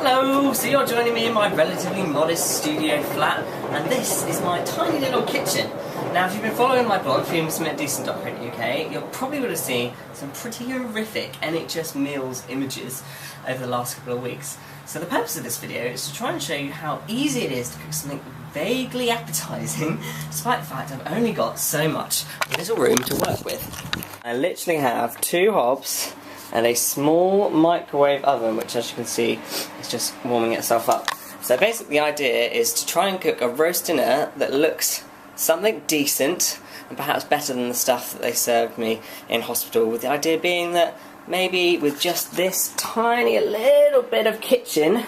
Hello! So you're joining me in my relatively modest studio flat, and this is my tiny little kitchen. Now, if you've been following my blog, feedmesomethingdecent.co.uk, you probably would have seen some pretty horrific NHS meals images over the last couple of weeks. So the purpose of this video is to try and show you how easy it is to cook something vaguely appetising, despite the fact I've only got so much little room to work with. I literally have 2 hobs and a small microwave oven, which, as you can see, is just warming itself up. So basically the idea is to try and cook a roast dinner that looks something decent and perhaps better than the stuff that they served me in hospital, with the idea being that maybe with just this tiny little bit of kitchen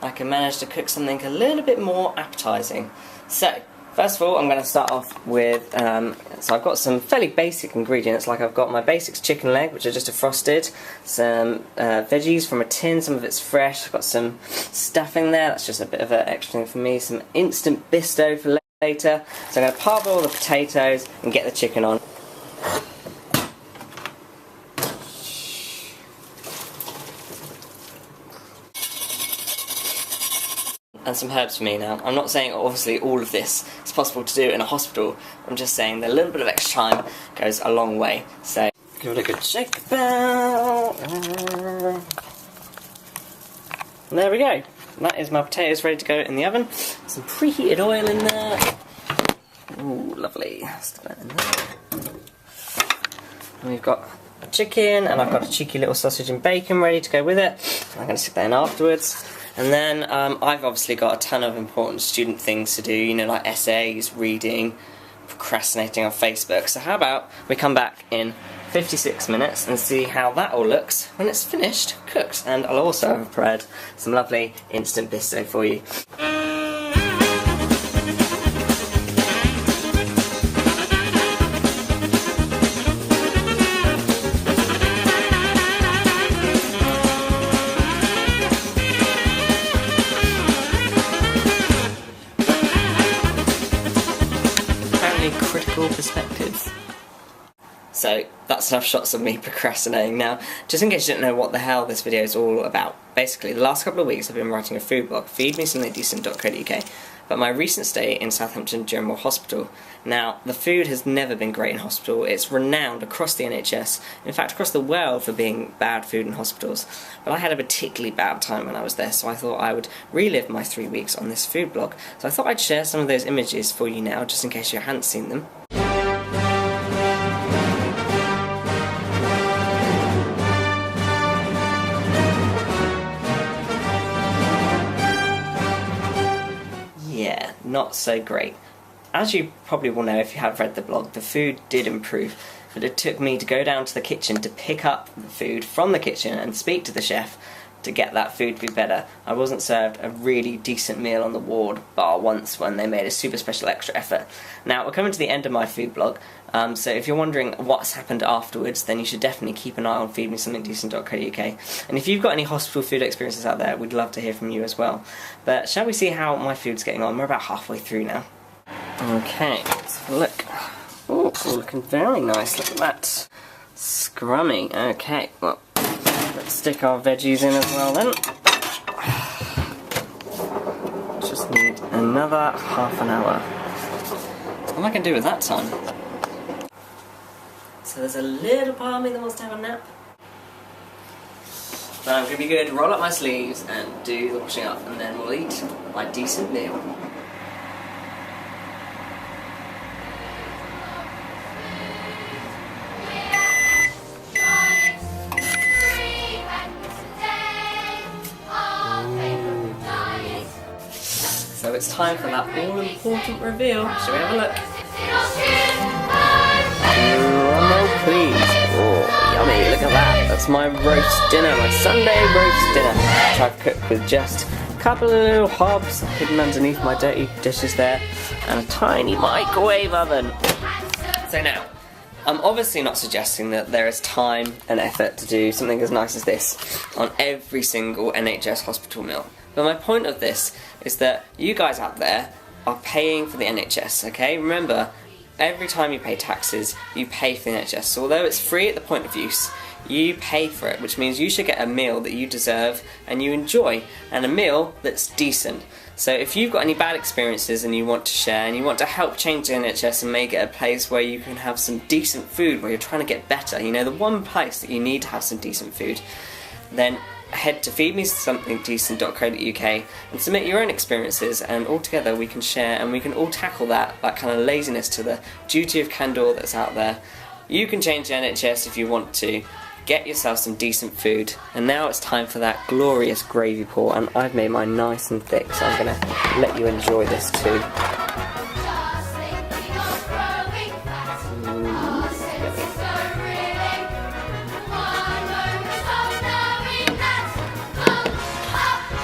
I can manage to cook something a little bit more appetising. So first of all, I'm going to start off with, so I've got some fairly basic ingredients, like I've got my basics chicken leg, which I just defrosted, some veggies from a tin, some of it's fresh, I've got some stuffing there, that's just a bit of an extra thing for me, some instant bisto for later. So I'm going to parboil the potatoes and get the chicken on. And some herbs for me now. I'm not saying obviously all of this is possible to do in a hospital, I'm just saying that a little bit of extra time goes a long way. So give it a good shake about. And there we go. That is my potatoes ready to go in the oven. Some preheated oil in there. Ooh, lovely. Stick that in there. And we've got a chicken, and I've got a cheeky little sausage and bacon ready to go with it. I'm going to stick that in afterwards. And then I've obviously got a ton of important student things to do, you know, like essays, reading, procrastinating on Facebook. So how about we come back in 56 minutes and see how that all looks when it's finished, cooked. And I'll also have prepared some lovely instant bisto for you. Critical perspectives. So that's enough shots of me procrastinating. Now, just in case you don't know what the hell this video is all about, basically the last couple of weeks I've been writing a food blog, feedmesomethingdecent.co.uk, about my recent stay in Southampton General Hospital. Now, the food has never been great in hospital. It's renowned across the NHS, in fact across the world, for being bad food in hospitals. But I had a particularly bad time when I was there, so I thought I would relive my 3 weeks on this food blog. So I thought I'd share some of those images for you now, just in case you hadn't seen them. Yeah, not so great. As you probably will know if you have read the blog, the food did improve, but it took me to go down to the kitchen to pick up the food from the kitchen and speak to the chef to get that food to be better. I wasn't served a really decent meal on the ward, bar once when they made a super special extra effort. Now, we're coming to the end of my food blog, so if you're wondering what's happened afterwards, then you should definitely keep an eye on feedmesomethingdecent.co.uk. And if you've got any hospital food experiences out there, we'd love to hear from you as well. But shall we see how my food's getting on? We're about halfway through now. Okay, let's have a look. Oh, it's all looking very nice. Look at that. Scrummy. Okay, well, let's stick our veggies in as well then. Just need another half an hour. What am I going to do with that time? So there's a little part of me that wants to have a nap. But I'm going to be good, roll up my sleeves and do the washing up, and then we'll eat my decent meal. So it's time for that all-important reveal. Shall we have a look? Drumroll, please. Oh, yummy, look at that. That's my roast dinner, my Sunday roast dinner, which I've cooked with just a couple of little hobs hidden underneath my dirty dishes there, and a tiny microwave oven. So now, I'm obviously not suggesting that there is time and effort to do something as nice as this on every single NHS hospital meal. But my point of this is that you guys out there are paying for the NHS, okay? Remember, every time you pay taxes, you pay for the NHS. So although it's free at the point of use, you pay for it, which means you should get a meal that you deserve and you enjoy, and a meal that's decent. So if you've got any bad experiences and you want to share and you want to help change the NHS and make it a place where you can have some decent food, where you're trying to get better, you know, the one place that you need to have some decent food, then head to feedmesomethingdecent.co.uk and submit your own experiences, and all together we can share and we can all tackle that kind of laziness to the duty of candour that's out there. You can change the NHS if you want to. Get yourself some decent food. And now it's time for that glorious gravy pour, and I've made mine nice and thick, so I'm going to let you enjoy this too.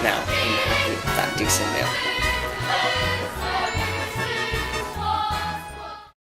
Now, that decent meal.